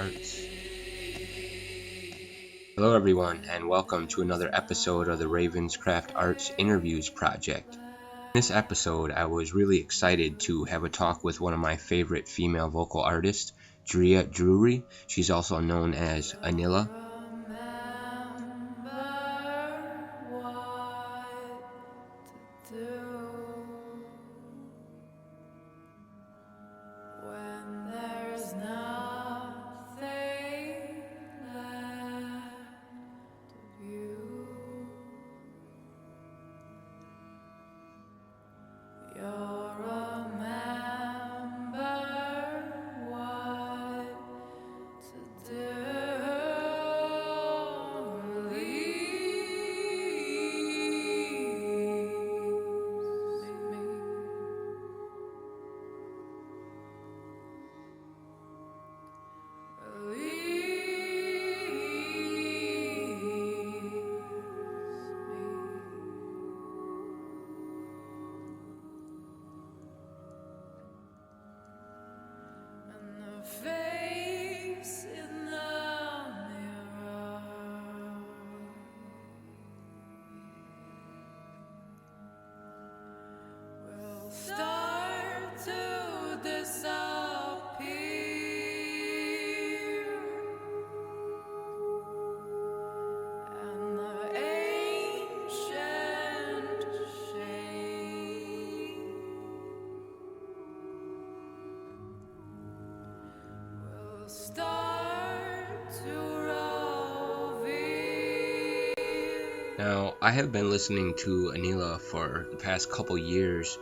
Arts. Hello everyone, and welcome to another episode of the RavenRotar Arts Interviews project. In this episode, I was really excited to have a talk with one of my favorite female vocal artists, Drea Drury. She's also known as Anilah. Now, I have been listening to Anilah for the past couple years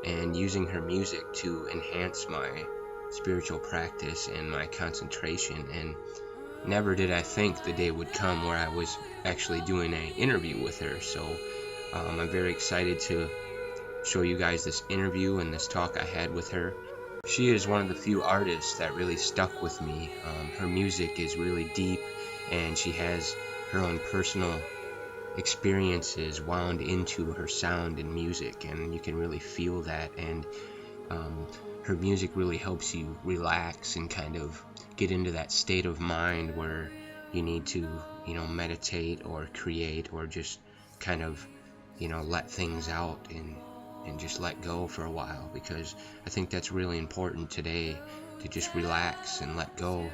and using her music to enhance my spiritual practice and my concentration, and never did I think the day would come where I was actually doing an interview with her. So I'm very excited to show you guys this interview and this talk I had with her. She is one of the few artists that really stuck with me. Her music is really deep, and she has her own personal experiences wound into her sound and music, and you can really feel that. And her music really helps you relax and kind of get into that state of mind where you need to, meditate or create or just kind of, let things out and just let go for a while, because I think that's really important today, to just relax and let go,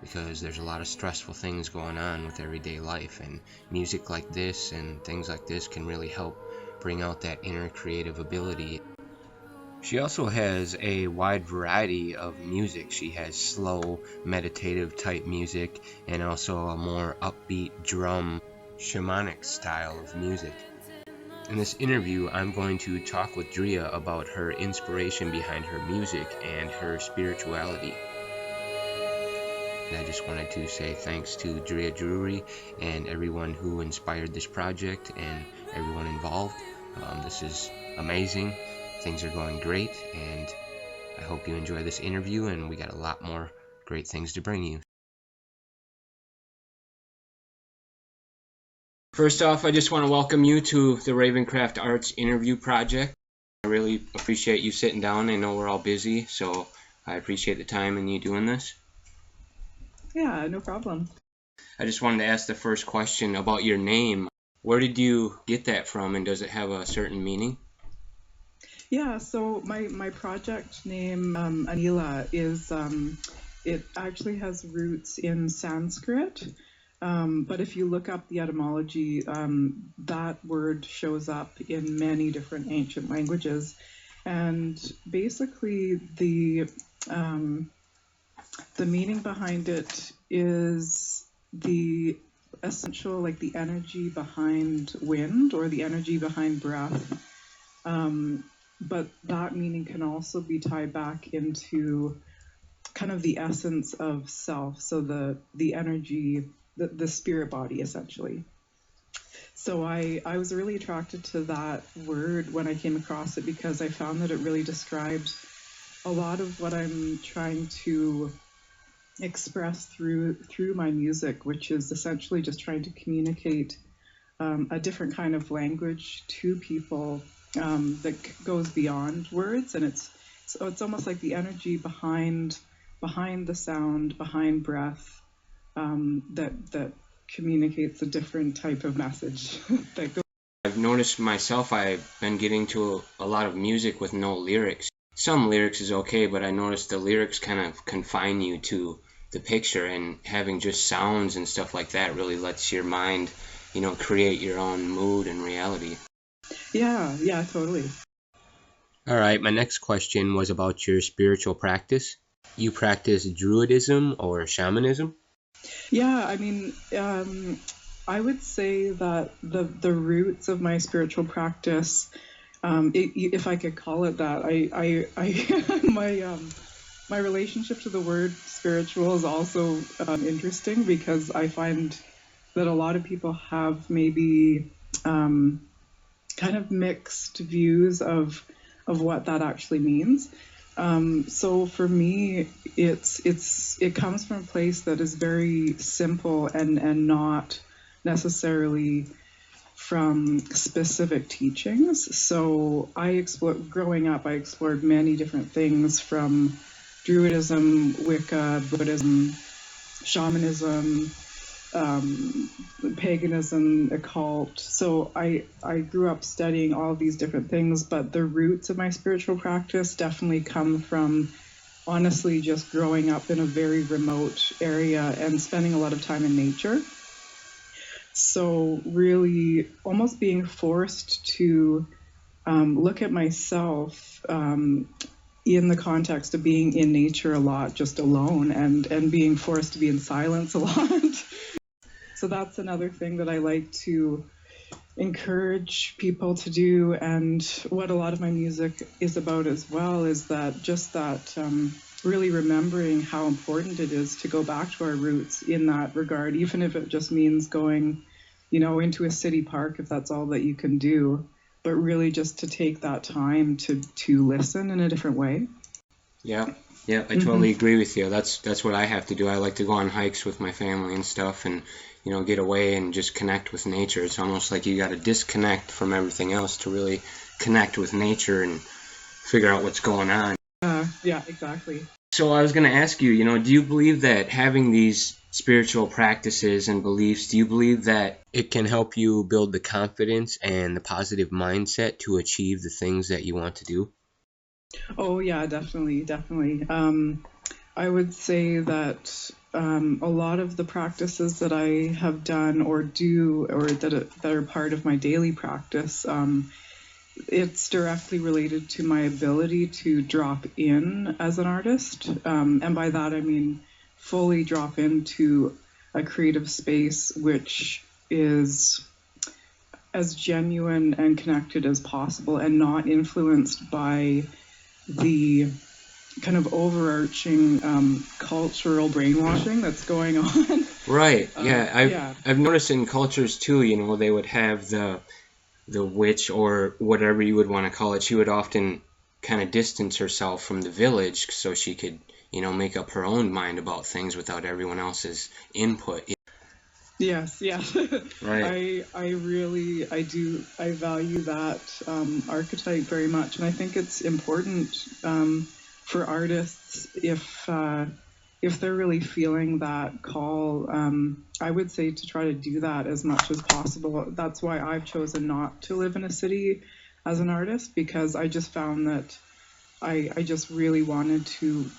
because there's a lot of stressful things going on with everyday life, and music like this and things like this can really help bring out that inner creative ability. She also has a wide variety of music. She has slow, meditative type music, and also a more upbeat drum, shamanic style of music. In this interview, I'm going to talk with Drea about her inspiration behind her music and her spirituality. And I just wanted to say thanks to Drea Drury and everyone who inspired this project and everyone involved. This is amazing. Things are going great, and I hope you enjoy this interview, and we got a lot more great things to bring you. First off, I just want to welcome you to the RavenRotar Arts Interview project. I really appreciate you sitting down. I know we're all busy, so I appreciate the time and you doing this. Yeah, no problem. I just wanted to ask the first question about your name. Where did you get that from, and does it have a certain meaning? Yeah, so my project name, Anilah, is, it actually has roots in Sanskrit, but if you look up the etymology, that word shows up in many different ancient languages, and basically the meaning behind it is the essential, like the energy behind wind or the energy behind breath. But that meaning can also be tied back into kind of the essence of self. So the energy, the spirit body, essentially. So I was really attracted to that word when I came across it, because I found that it really described a lot of what I'm trying to express through my music, which is essentially just trying to communicate a different kind of language to people that goes beyond words, and it's almost like the energy behind behind the sound, behind breath, that communicates a different type of message. I've noticed myself, I've been getting to a lot of music with no lyrics. Some lyrics is okay, but I noticed the lyrics kind of confine you to the picture, and having just sounds and stuff like that really lets your mind, create your own mood and reality. Yeah, totally. All right, my next question was about your spiritual practice. You practice Druidism or shamanism? Yeah, I mean, I would say that the roots of my spiritual practice, if I could call it that, my relationship to the word spiritual is also interesting, because I find that a lot of people have maybe kind of mixed views of what that actually means. So for me, it comes from a place that is very simple and not necessarily from specific teachings. So growing up, I explored many different things, from Druidism, Wicca, Buddhism, shamanism, paganism, occult. So I grew up studying all these different things, but the roots of my spiritual practice definitely come from, honestly, just growing up in a very remote area and spending a lot of time in nature. So really almost being forced to look at myself in the context of being in nature a lot, just alone, and being forced to be in silence a lot. So that's another thing that I like to encourage people to do, and what a lot of my music is about as well, is that really remembering how important it is to go back to our roots in that regard, even if it just means going, into a city park, if that's all that you can do, but really just to take that time to listen in a different way. Yeah, I totally agree with you. That's what I have to do. I like to go on hikes with my family and stuff, and get away and just connect with nature. It's almost like you got to disconnect from everything else to really connect with nature and figure out what's going on. Yeah, exactly. So I was going to ask you, do you believe that having these spiritual practices and beliefs, do you believe that it can help you build the confidence and the positive mindset to achieve the things that you want to do? Oh yeah, definitely. I would say that a lot of the practices that I have done or do, or that are part of my daily practice, it's directly related to my ability to drop in as an artist. And by that I mean fully drop into a creative space which is as genuine and connected as possible, and not influenced by the kind of overarching cultural brainwashing that's going on. Right. Yeah. I've noticed in cultures too, they would have the witch, or whatever you would want to call it. She would often kind of distance herself from the village so she could, make up her own mind about things without everyone else's input. Yes, yeah. Right. I value that archetype very much, and I think it's important for artists, if they're really feeling that call. I would say to try to do that as much as possible. That's why I've chosen not to live in a city as an artist, because I just found that I just really wanted to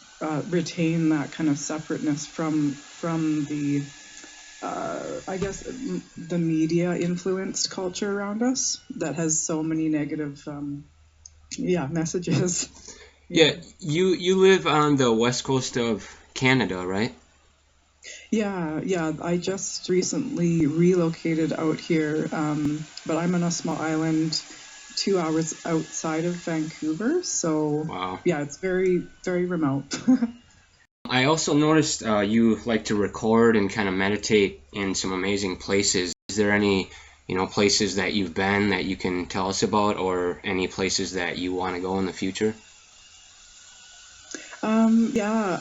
retain that kind of separateness from the I guess the media influenced culture around us that has so many negative messages. Yeah, you live on the west coast of Canada, right? Yeah. I just recently relocated out here, but I'm on a small island 2 hours outside of Vancouver. So Wow. Yeah, it's very, very remote. I also noticed you like to record and kind of meditate in some amazing places. Is there any, places that you've been that you can tell us about, or any places that you want to go in the future? Yeah,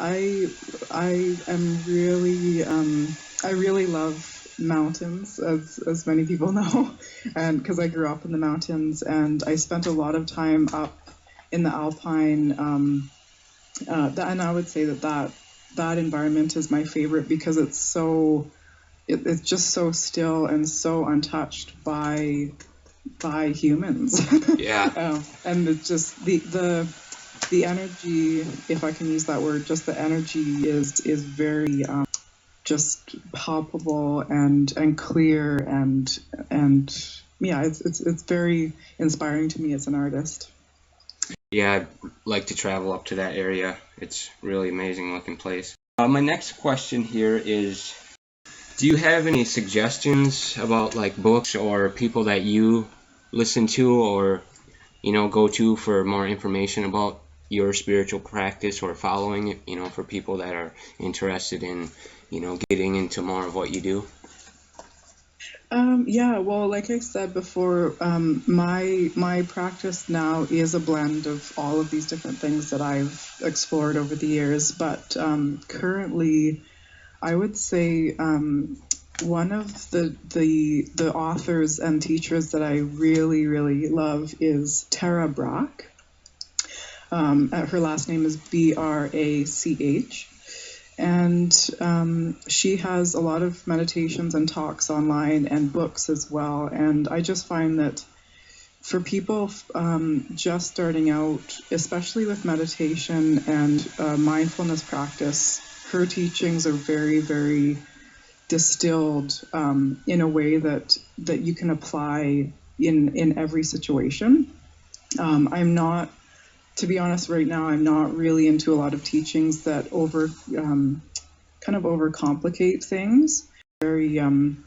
I am really I really love mountains, as many people know, and because I grew up in the mountains, and I spent a lot of time up in the Alpine, and I would say that that environment is my favorite because it's just so still and so untouched by humans. Yeah. And it's just the energy, if I can use that word, just the energy is very just palpable and clear and yeah, it's very inspiring to me as an artist. Yeah, I'd like to travel up to that area. It's really amazing looking place. My next question here is, do you have any suggestions about like books or people that you listen to or go to for more information about your spiritual practice or following it, for people that are interested in, getting into more of what you do? Yeah, well, like I said before, my practice now is a blend of all of these different things that I've explored over the years. But currently, I would say one of the authors and teachers that I really really love is Tara Brach. Her last name is Brach. And she has a lot of meditations and talks online and books as well. And I just find that for people just starting out, especially with meditation and mindfulness practice, her teachings are very, very distilled in a way that you can apply in every situation. I'm not, to be honest, right now, I'm not really into a lot of teachings that kind of overcomplicate things, very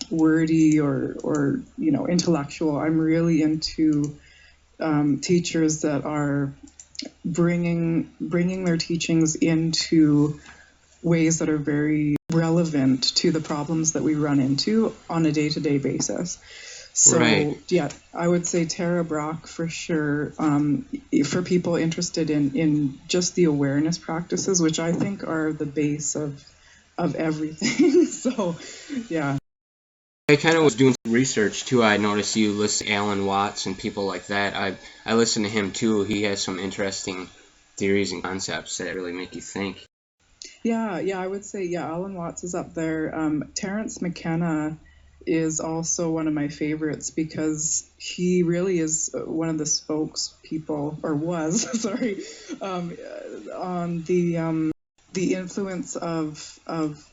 wordy or intellectual. I'm really into teachers that are bringing their teachings into ways that are very relevant to the problems that we run into on a day-to-day basis. So Right. yeah, I would say Tara Brach for sure, for people interested in just the awareness practices, which I think are the base of everything. So yeah. I kind of was doing some research too. I noticed you list Alan Watts and people like that. I listen to him too. He has some interesting theories and concepts that really make you think. Yeah, I would say, yeah, Alan Watts is up there. Terence McKenna is also one of my favorites because he really is one of the spokespeople, or was, sorry, on the influence of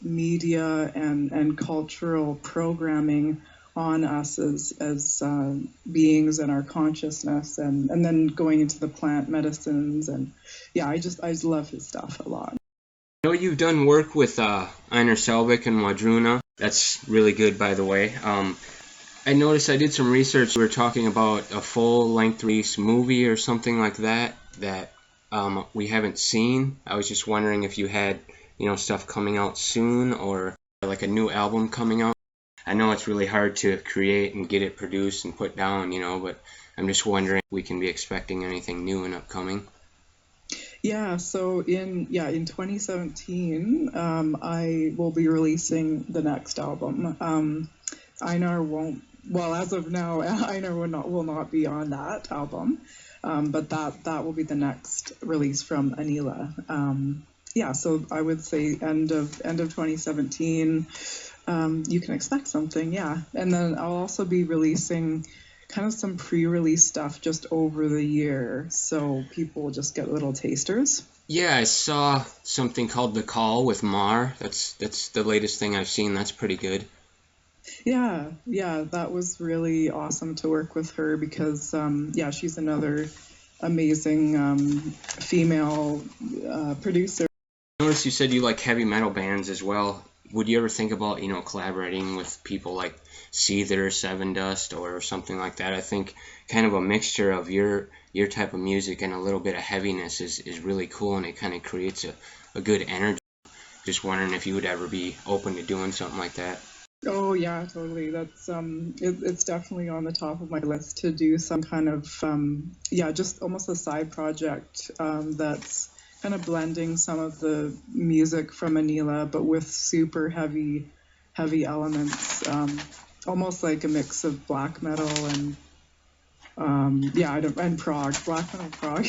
media and cultural programming on us as beings and our consciousness, and then going into the plant medicines. And yeah, I just love his stuff a lot. I know you've done work with Einar Selbik and Wadruna. That's really good, by the way. I noticed I did some research. We were talking about a full-length release movie or something like that we haven't seen. I was just wondering if you had, stuff coming out soon or like a new album coming out. I know it's really hard to create and get it produced and put down, but I'm just wondering if we can be expecting anything new and upcoming. Yeah, so in 2017, I will be releasing the next album. Einar won't. Well, as of now, Einar will not be on that album, but that will be the next release from Anilah. Yeah, so I would say end of 2017. You can expect something, yeah. And then I'll also be releasing kind of some pre-release stuff just over the year, so people will just get little tasters. Yeah, I saw something called The Call with Mar. That's the latest thing I've seen. That's pretty good. Yeah, that was really awesome to work with her because, yeah, she's another amazing female producer. I noticed you said you like heavy metal bands as well. Would you ever think about, collaborating with people like Seether, Seven Dust, or something like that? I think kind of a mixture of your type of music and a little bit of heaviness is really cool, and it kind of creates a good energy. Just wondering if you would ever be open to doing something like that. Oh yeah, totally. That's it's definitely on the top of my list to do some kind of just almost a side project that's kind of blending some of the music from Anilah, but with super heavy elements, almost like a mix of black metal Yeah, and prog, black metal prog.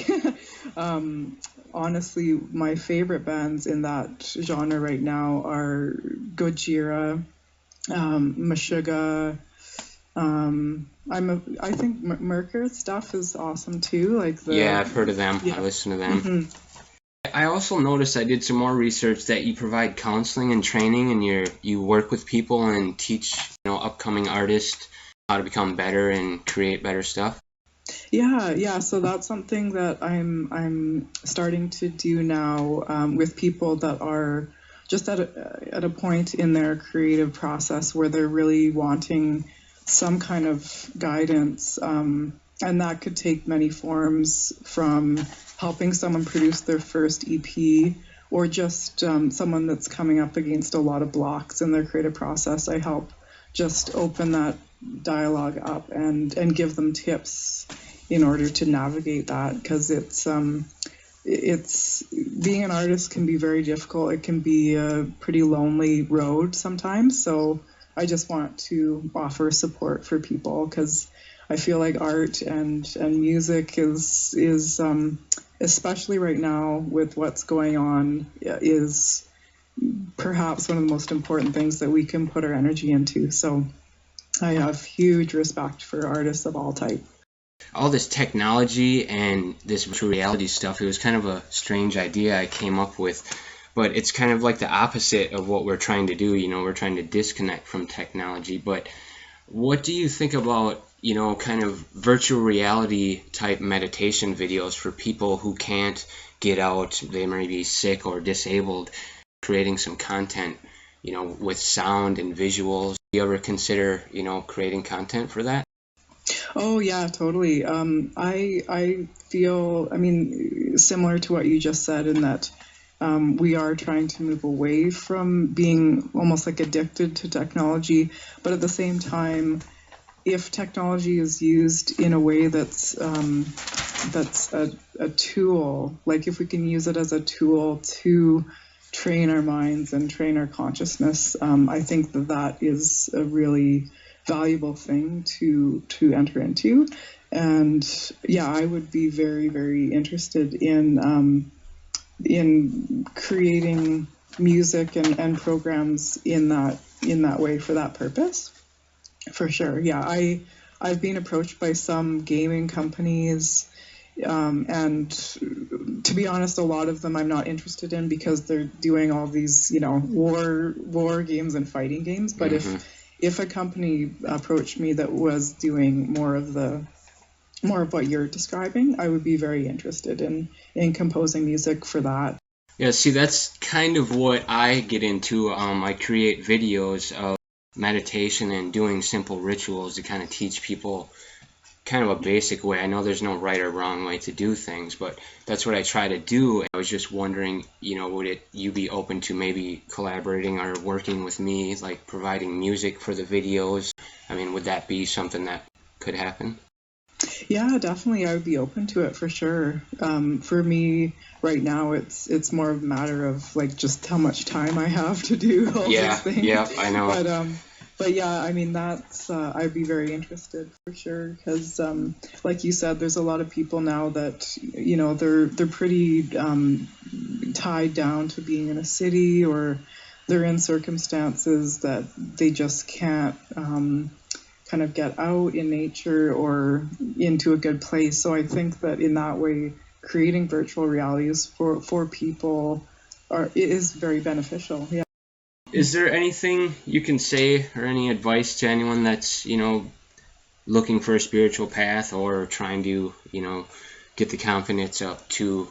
Honestly, my favorite bands in that genre right now are Gojira, Meshuggah. I think Merker stuff is awesome too. Like Yeah, I've heard of them. Yeah. I listen to them. Mm-hmm. I also noticed, I did some more research, that you provide counseling and training, and you work with people and teach, upcoming artists how to become better and create better stuff. Yeah. So that's something that I'm starting to do now, with people that are just at a point in their creative process where they're really wanting some kind of guidance, and that could take many forms, from helping someone produce their first EP, or just someone that's coming up against a lot of blocks in their creative process. I help just open that dialogue up and give them tips in order to navigate that, because it's being an artist can be very difficult. It can be a pretty lonely road sometimes. So I just want to offer support for people, because I feel like art and music is especially right now with what's going on, is perhaps one of the most important things that we can put our energy into. So I have huge respect for artists of all type. All this technology and this virtual reality stuff, it was kind of a strange idea I came up with, but it's kind of like the opposite of what we're trying to do. We're trying to disconnect from technology. But what do you think about, kind of virtual reality type meditation videos for people who can't get out, they may be sick or disabled, creating some content, with sound and visuals? Do you ever consider, creating content for that? Oh yeah, totally. I feel, similar to what you just said, in that we are trying to move away from being almost like addicted to technology, but at the same time, if technology is used in a way that's a tool, like if we can use it as a tool to train our minds and train our consciousness, I think that is a really valuable thing to enter into. And yeah, I would be very, very interested in creating music and programs in that way, for that purpose. For sure. Yeah, I've been approached by some gaming companies, and to be honest, a lot of them I'm not interested in, because they're doing all these, war games and fighting games. But if a company approached me that was doing more of what you're describing, I would be very interested in composing music for that. Yeah, see, that's kind of what I get into. I create videos of meditation and doing simple rituals to kind of teach people kind of a basic way. I know there's no right or wrong way to do things, but that's what I try to do. I was just wondering, would you be open to maybe collaborating or working with me, like providing music for the videos? Would that be something that could happen? Yeah, definitely. I would be open to it for sure. For me right now, it's more of a matter of like just how much time I have to do all these things. Yeah, I know. But yeah, that's I'd be very interested for sure, because like you said, there's a lot of people now that they're pretty tied down to being in a city, or they're in circumstances that they just can't kind of get out in nature or into a good place. So I think that in that way, creating virtual realities for people is very beneficial. Yeah. Is there anything you can say or any advice to anyone that's, looking for a spiritual path or trying to, get the confidence up to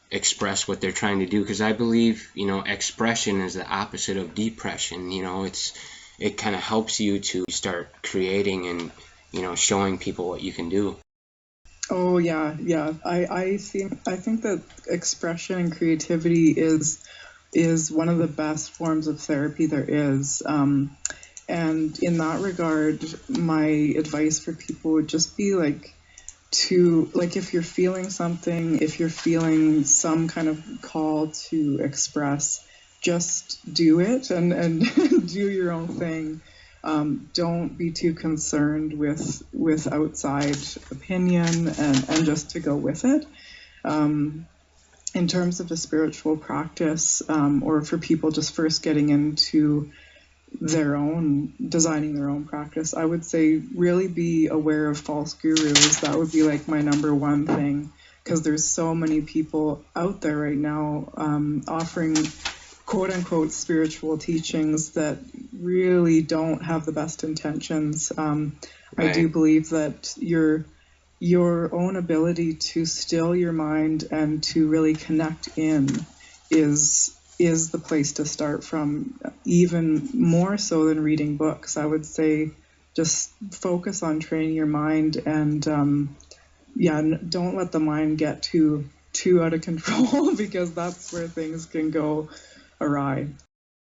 express what they're trying to do? Because I believe, expression is the opposite of depression. It kind of helps you to start creating and, showing people what you can do. Oh yeah. I think that expression and creativity is one of the best forms of therapy there is. And in that regard, my advice for people would just be if you're feeling something, if you're feeling some kind of call to express, just do it and do your own thing. Don't be too concerned with outside opinion, and just to go with it. In terms of the spiritual practice, or for people just first getting into designing their own practice, I would say really be aware of false gurus. That would be like my number one thing, because there's so many people out there right now offering quote unquote spiritual teachings that really don't have the best intentions. Right. I do believe that your own ability to still your mind and to really connect in is the place to start from, even more so than reading books. I would say just focus on training your mind, and don't let the mind get too out of control because that's where things can go awry.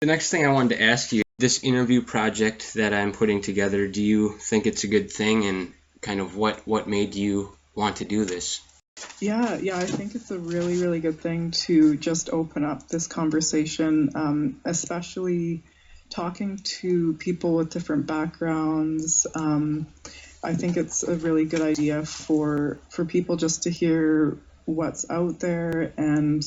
The next thing I wanted to ask you, this interview project that I'm putting together, do you think it's a good thing, and kind of what made you want to do this? Yeah, I think it's a really, really good thing to just open up this conversation, especially talking to people with different backgrounds. I think it's a really good idea for people just to hear what's out there, and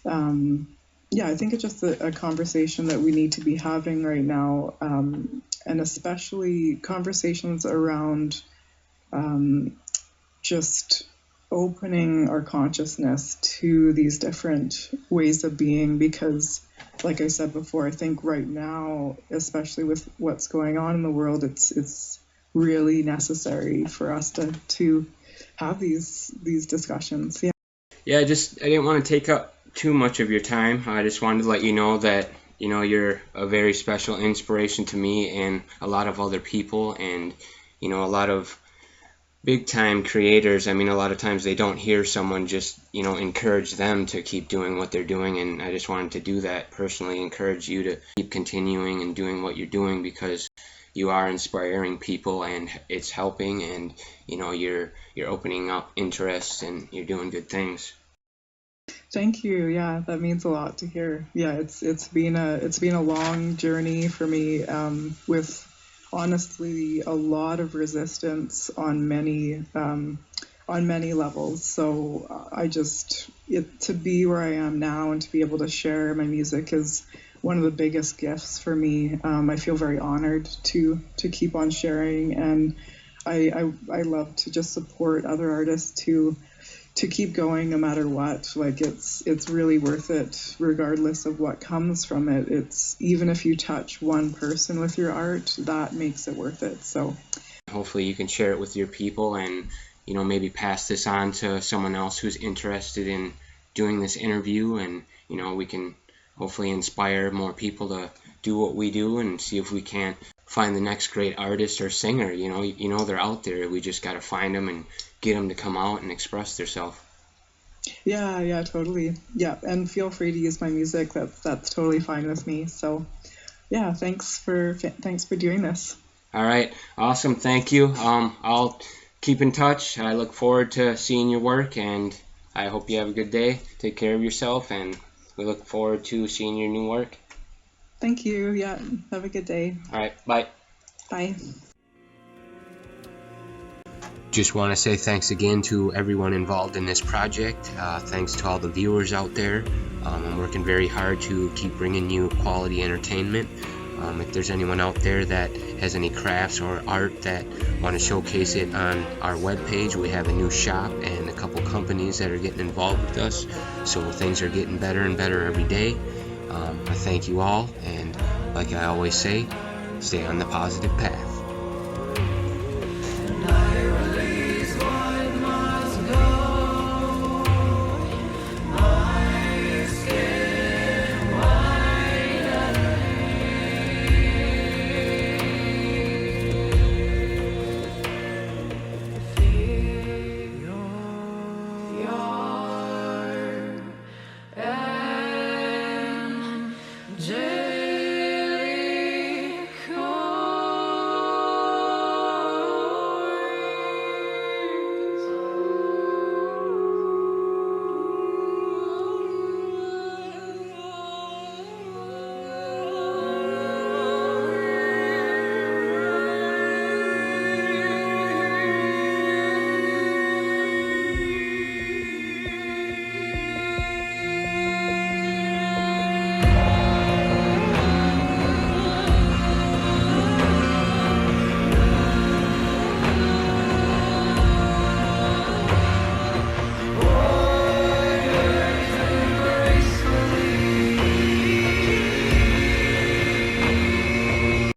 I think it's just a conversation that we need to be having right now, and especially conversations around just opening our consciousness to these different ways of being, because like I said before, I think right now, especially with what's going on in the world, it's really necessary for us to have these discussions. I didn't want to take up too much of your time. I just wanted to let you know that you're a very special inspiration to me and a lot of other people, and a lot of big time creators. I mean, a lot of times they don't hear someone just encourage them to keep doing what they're doing, and I just wanted to do that personally, encourage you to keep continuing and doing what you're doing, because you are inspiring people and it's helping, and you're opening up interests and you're doing good things. Thank you. Yeah, that means a lot to hear. Yeah, it's been a long journey for me, with honestly a lot of resistance on many levels. So to be where I am now and to be able to share my music is one of the biggest gifts for me. I feel very honored to keep on sharing, and I love to just support other artists to keep going no matter what. Like it's really worth it regardless of what comes from it. It's even if you touch one person with your art, that makes it worth it. So hopefully you can share it with your people, and maybe pass this on to someone else who's interested in doing this interview, and we can hopefully inspire more people to do what we do, and see if we can't find the next great artist or singer. They're out there. We just got to find them and get them to come out and express themselves. Yeah, totally. Yeah, and feel free to use my music. That's totally fine with me. So, yeah, thanks for doing this. All right, awesome. Thank you. I'll keep in touch. I look forward to seeing your work, and I hope you have a good day. Take care of yourself, and we look forward to seeing your new work. Thank you. Yeah, have a good day. All right, bye. Bye. Just want to say thanks again to everyone involved in this project. Thanks to all the viewers out there. I'm working very hard to keep bringing you quality entertainment. If there's anyone out there that has any crafts or art that want to showcase it on our webpage, we have a new shop and a couple companies that are getting involved with us. So things are getting better and better every day. I thank you all, and like I always say, stay on the positive path.